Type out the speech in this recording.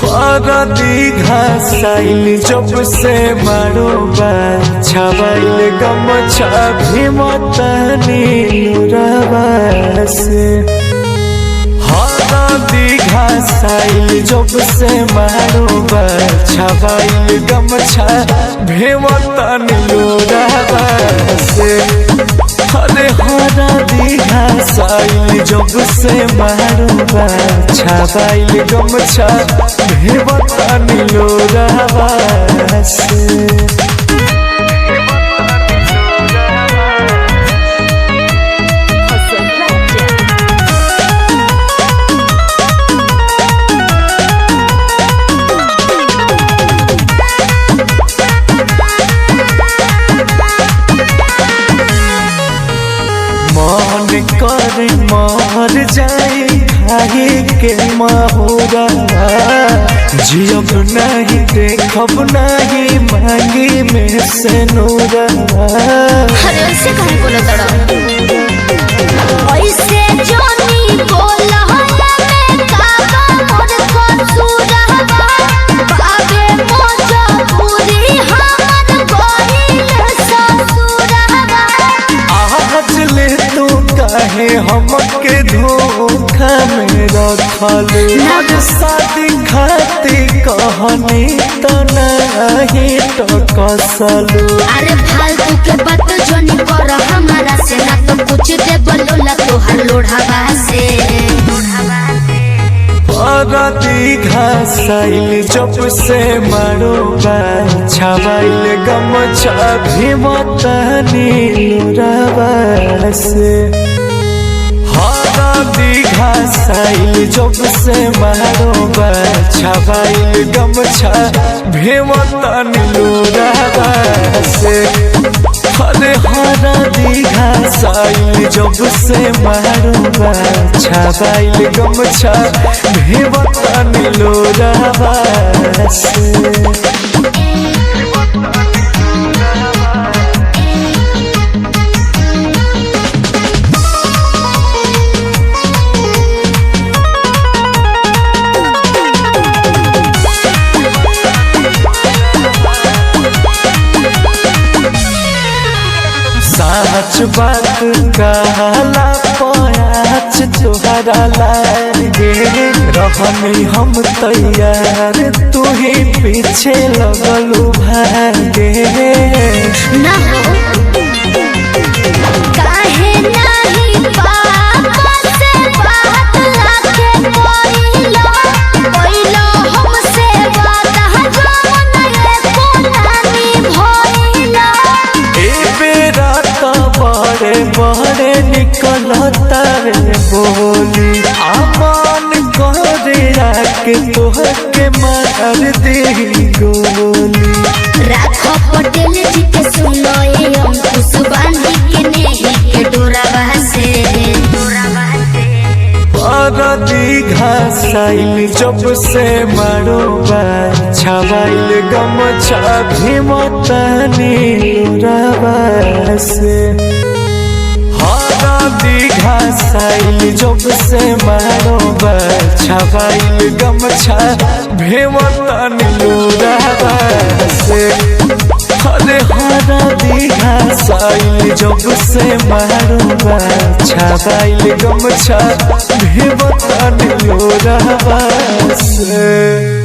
दीघा साइल जब से मारो बाल छावाइल गमछा भीमतनी नुरवा से। दीघा साइल जब से मारो बाल छावाइल गमछा भीमतनी नुरवा से। अरे हरा दीघा साइल जब से मारो बाल छावाइल गमछा भीमतनी नुरवा से। मन कर मर जाए खाए के माहौरा जियब नहीं देखब नहीं मांगी में से नूरा। अरे ऐसे काहे बोला तड़ा ऐसे जोनी बोला मैं काबा मोर कसूरवा बाबे मोजा पूरी हमन गोहिल ससुरवा। आज ले तू काहे हमके धोखा में रखल शादी खाती कहनी तो नहीं तो कसलू। अरे फालतू के बात जोनी कर हमारा से ना तो कुछ दे बोला तोहर लोढ़ावा से। दीघा साइल जब से मारो बाल छावाइल गमछा भीमतनी नुरवा से। दीघा साइल जब से मारो बाल छावाइल गमछा भीमतनी नुरवा से। अरे हरा दीघा साइल जब से मारो बाल छावाइल गमछा भीमतनी नुरवा से। सच बात कहला पाँच तोहरा लागे रहनी हम तैयार तू ही पीछे लगलू भागे। ना हो काहे नहीं पापा से बात लाके बोइलो बोइलो हमसे बात जमन एको नानी भइलो। ए बेरा तो बड़े बड़े निकलता रे बोली आमान करे आके तोहके मार दे गोली। राखो पटेल जी के सुनो ये अंकुश बांधी के नहीं के डोरावा से। दीघा साइल जब से मारो बाल छावाइल गमछा भीमतनी नुरवा से। दीघा साइल जब से मारो बाल छावाइल गमछा भीमतनी नुरवा से। अरे हरा दीघा साइल जब से मारो बाल छावाइल गमछा भीमतनी नुरवा से।